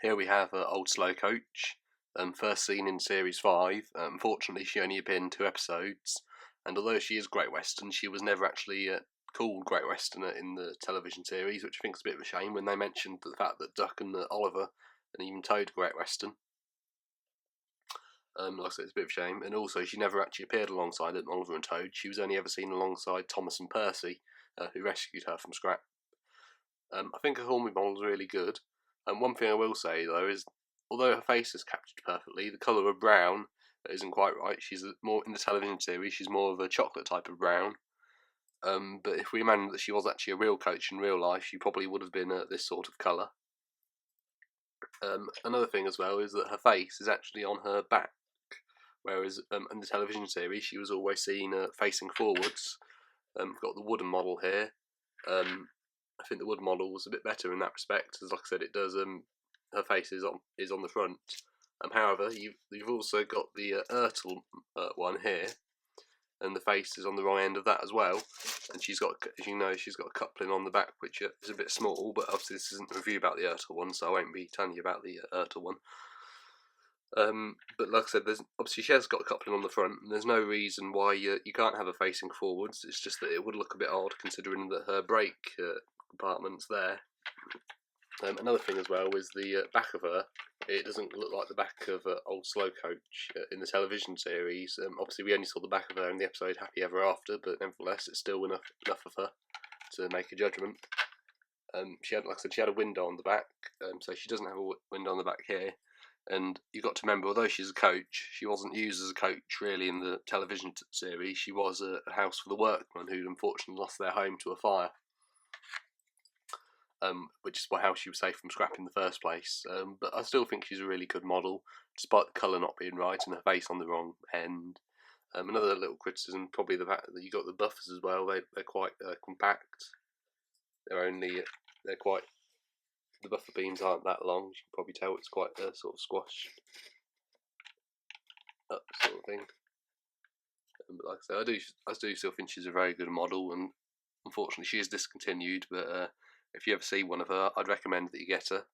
Here we have Old Slow Coach, first seen in Series 5. Unfortunately, she only appeared in 2 episodes, and although she is Great Western, she was never actually called Great Western in the television series, which I think is a bit of a shame when they mentioned the fact that Duck and Oliver and even Toad Great Western. Like I said, it's a bit of a shame, and also she never actually appeared alongside Oliver and Toad. She was only ever seen alongside Thomas and Percy, who rescued her from scrap. I think her Hornby model is really good. One thing I will say though is, although her face is captured perfectly, the colour of brown isn't quite right. She's more in the television series. She's more of a chocolate type of brown. But if we imagine that she was actually a real coach in real life, she probably would have been this sort of colour. Another thing as well is that her face is actually on her back, whereas in the television series she was always seen facing forwards. We've got the wooden model here. I think the wood model was a bit better in that respect, as like I said, it does. Her face is on the front. However, you've also got the Ertl one here, and the face is on the wrong end of that as well. And she's got, as you know, she's got a coupling on the back, which is a bit small. But obviously, this isn't a review about the Ertl one, so I won't be telling you about the Ertl one. But like I said, obviously she has got a coupling on the front, and there's no reason why you can't have her facing forwards. It's just that it would look a bit odd considering that her brake compartment's there. Another thing as well is the back of her. It doesn't look like the back of Old Slow Coach in the television series. Obviously, we only saw the back of her in the episode Happy Ever After, but nevertheless, it's still enough of her to make a judgment. She had, like I said, she had a window on the back, so she doesn't have a window on the back here. And you've got to remember, although she's a coach, she wasn't used as a coach really in the television series. She was a house for the workmen who'd unfortunately lost their home to a fire. Which is how she was safe from scrap in the first place. But I still think she's a really good model, despite the colour not being right and her face on the wrong end. Another little criticism, probably the fact that you got the buffers as well. They're quite compact. They're quite. The buffer beams aren't that long. You can probably tell it's quite sort of squashed up sort of thing. But like I said, I do still think she's a very good model, and unfortunately she is discontinued. But if you ever see one of her, I'd recommend that you get her.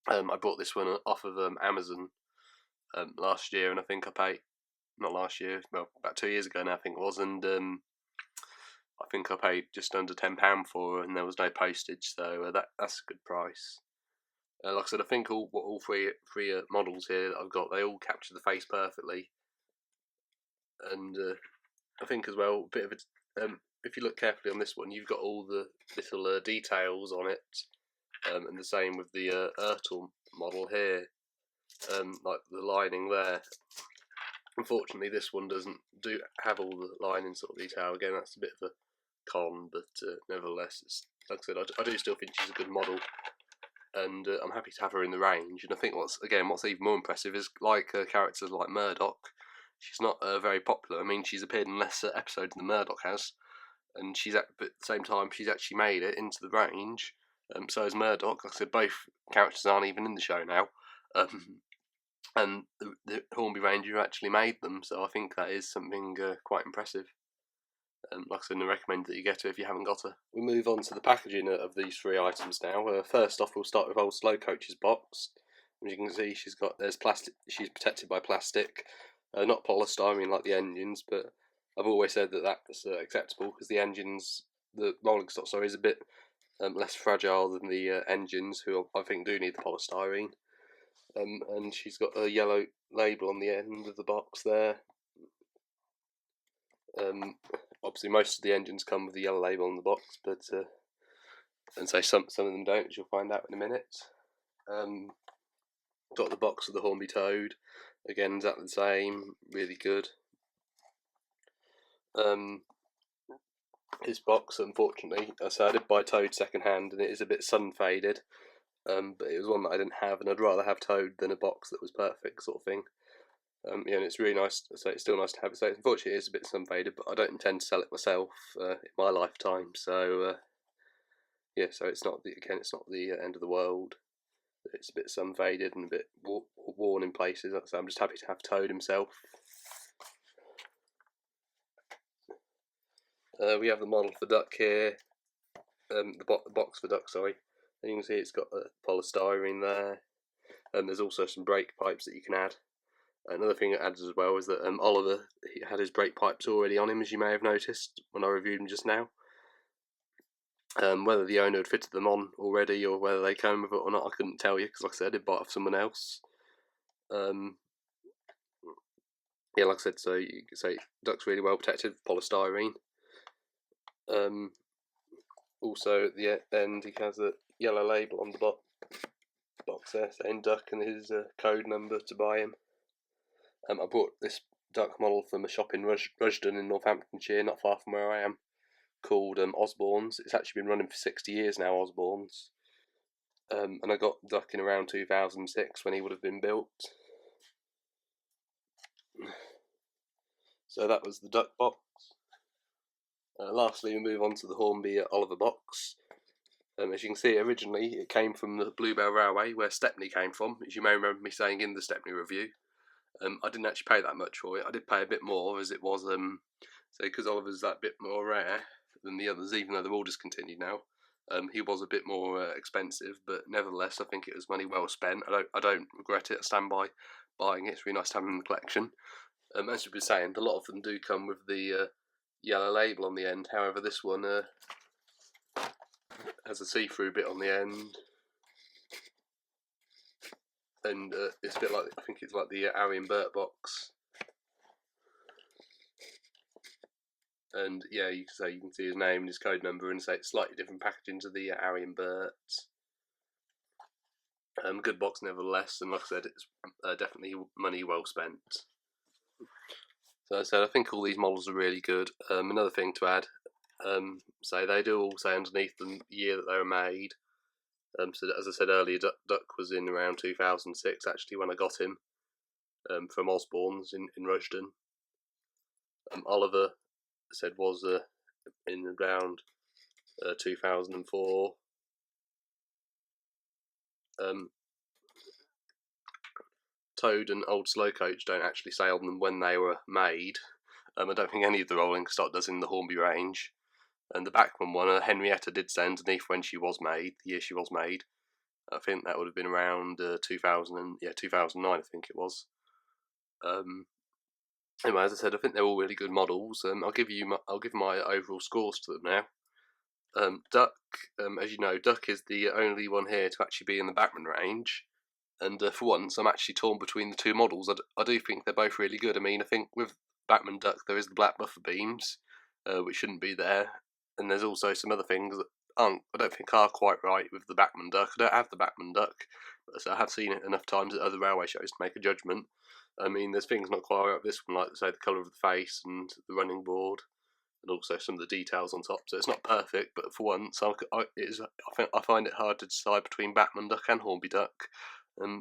I bought this one off of Amazon last year, and I think I paid, not last year, well, about 2 years ago now I think it was, and I think I paid just under £10 for her, and there was no postage, so that's a good price. Like I said, I think all three models here that I've got, they all capture the face perfectly, and I think as well, a bit of a if you look carefully on this one, you've got all the little details on it, and the same with the Ertl model here, like the lining there. Unfortunately, this one doesn't have all the lining sort of detail. Again, that's a bit of a con, but nevertheless, it's, like I said, I do still think she's a good model, and I'm happy to have her in the range. And I think what's even more impressive is, like characters like Murdoch, she's not very popular. I mean, she's appeared in less episodes than Murdoch has, and but at the same time, she's actually made it into the range. So is Murdoch. Like I said, both characters aren't even in the show now, and the Hornby Ranger actually made them. So I think that is something quite impressive. Like I said, I recommend that you get her if you haven't got her. We move on to the packaging of these 3 items now. First off, we'll start with Old Slow Coach's box. As you can see, there's plastic. She's protected by plastic, not polystyrene like the engines, but I've always said that that's acceptable because the rolling stock is a bit less fragile than the engines, who I think do need the polystyrene. And she's got a yellow label on the end of the box there. Obviously, most of the engines come with the yellow label on the box, but and so some of them don't, as you'll find out in a minute. Got the box of the Hornby Toad, again exactly the same, really good. His box, unfortunately, I did buy Toad second hand, and it is a bit sun faded. But it was one that I didn't have, and I'd rather have Toad than a box that was perfect, sort of thing. And it's really nice. So it's still nice to have it. So unfortunately, it is a bit sun faded, but I don't intend to sell it myself in my lifetime. So yeah, so it's not the end of the world. It's a bit sun faded and a bit worn in places. So I'm just happy to have Toad himself. We have the model for Duck here. The box for Duck, sorry. And you can see it's got a polystyrene there, and there's also some brake pipes that you can add. Another thing it adds as well is that Oliver, he had his brake pipes already on him, as you may have noticed when I reviewed him just now. Whether the owner had fitted them on already or whether they came with it or not, I couldn't tell you, because like I said, I did buy it off someone else. Yeah, like I said, so you can say duck's really well protected, polystyrene. Also at the end he has a yellow label on the box there saying duck and his code number to buy him. I bought this duck model from a shop in Rushden in Northamptonshire, not far from where I am, called Osborne's. It's actually been running for 60 years now, Osborne's. And I got duck in around 2006 when he would have been built. So that was the duck box. Lastly, we move on to the Hornby Oliver box. As you can see, originally it came from the Bluebell Railway, where Stepney came from, as you may remember me saying in the Stepney review. I didn't actually pay that much for it. I did pay a bit more, as it was, say, because Oliver's that bit more rare than the others, even though they're all discontinued now. He was a bit more expensive, but nevertheless, I think it was money well spent. I don't regret it. I stand by buying it. It's really nice to have them in the collection. As you've been saying, a lot of them do come with the yellow label on the end. However, this one has a see-through bit on the end, and it's a bit like, I think it's like the Arry and Bert box. And yeah, you can see his name and his code number, and say it's slightly different packaging to the Arry and Bert. Good box nevertheless, and like I said, it's definitely money well spent. So as I said, I think all these models are really good. Another thing to add, say they do all say underneath the year that they were made. So as I said earlier, Duck was in around 2006 actually when I got him from Osborne's in Rushden. Oliver, I said, was in around 2004. Toad and Old Slow Coach don't actually say on them when they were made. I don't think any of the rolling stock does in the Hornby range. And the Bachmann one, Henrietta, did say underneath when she was made, the year she was made. I think that would have been around 2009, I think it was. Anyway, as I said, I think they're all really good models. I'll give my overall scores to them now. Duck, as you know, Duck is the only one here to actually be in the Bachmann range. And for once, I'm actually torn between the two models. I do think they're both really good. I mean, I think with Bachmann Duck, there is the black buffer beams, which shouldn't be there. And there's also some other things that I don't think are quite right with the Bachmann Duck. I don't have the Bachmann Duck, but I have seen it enough times at other railway shows to make a judgment. I mean, there's things not quite right with this one, like, say, the colour of the face and the running board, and also some of the details on top. So it's not perfect, but for once, I find it hard to decide between Bachmann Duck and Hornby Duck.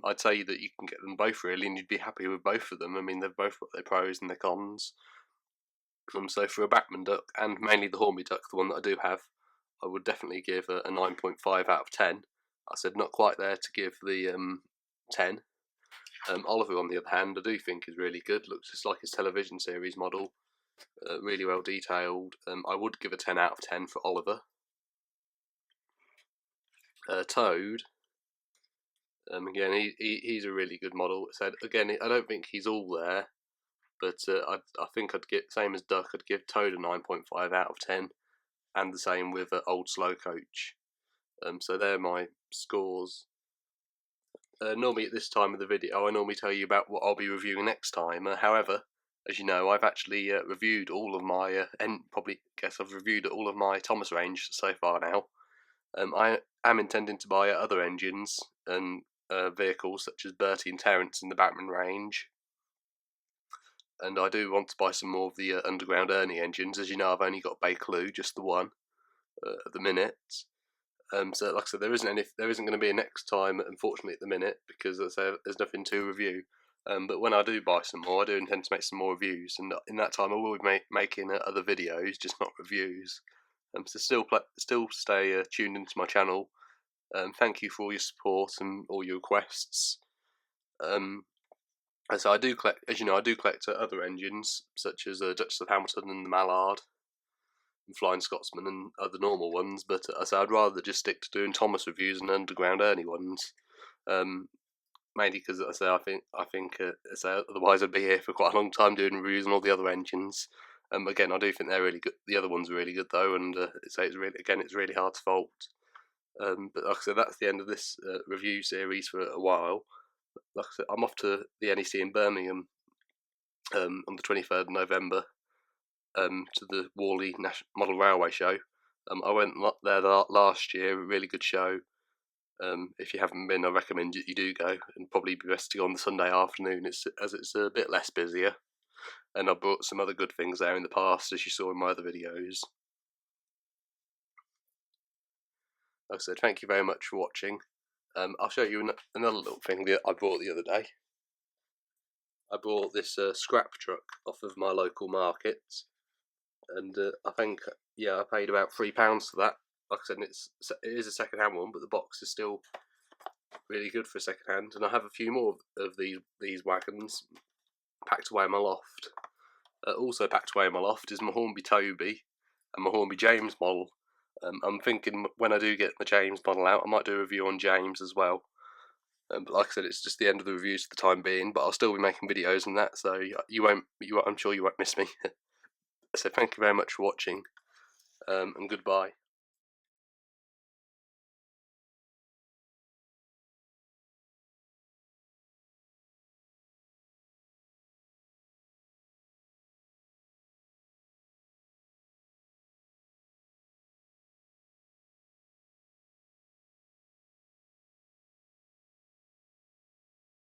I'd say that you can get them both really, and you'd be happy with both of them. I mean, they've both got their pros and their cons. So for a Bachmann Duck, and mainly the Hornby Duck, the one that I do have, I would definitely give a 9.5 out of 10. I said not quite there to give the 10. Oliver, on the other hand, I do think is really good. Looks just like his television series model. Really well detailed. I would give a 10 out of 10 for Oliver. Toad, again, he's a really good model. So again, I don't think he's all there, but I think I'd get, same as Duck, I'd give Toad a 9.5 out of 10, and the same with Old Slow Coach. So they're my scores. Normally at this time of the video, I normally tell you about what I'll be reviewing next time. However, as you know, I've actually reviewed all of my, I've reviewed all of my Thomas range so far now. I am intending to buy other engines and vehicles such as Bertie and Terence in the Bachmann range. And I do want to buy some more of the underground Ernie engines. As you know, I've only got Bakerloo, just the one, at the minute. So like I said, there isn't going to be a next time, unfortunately, at the minute, because there's nothing to review. But when I do buy some more, I do intend to make some more reviews, and in that time I will be making other videos, just not reviews. So still stay tuned into my channel. Thank you for all your support and all your requests. So I do collect, as you know, other engines such as Duchess of Hamilton and the Mallard. Flying Scotsman and other normal ones, but so I'd rather just stick to doing Thomas reviews and Underground Ernie ones. Mainly because I think otherwise I'd be here for quite a long time doing reviews on all the other engines. Again, I do think they're really good. The other ones are really good though, and it's really hard to fault. But like I said, that's the end of this review series for a while. Like I said, I'm off to the NEC in Birmingham on the 23rd of November to the Worley Model Railway Show. I went there last year, a really good show. If you haven't been, I recommend you do go, and probably be best to go on the Sunday afternoon. It's a bit less busier, and I brought some other good things there in the past, as you saw in my other videos. Like I said, thank you very much for watching. I'll show you another little thing that I bought the other day. I bought this scrap truck off of my local market, and I think, yeah, I paid about £3 for that. Like I said, it is a second-hand one, but the box is still really good for a second-hand, and I have a few more of these wagons packed away in my loft. Also packed away in my loft is my Hornby Toby and my Hornby James model. I'm thinking when I do get my James model out, I might do a review on James as well. But like I said, it's just the end of the reviews for the time being, but I'll still be making videos on that, so I'm sure you won't miss me. So thank you very much for watching, and goodbye.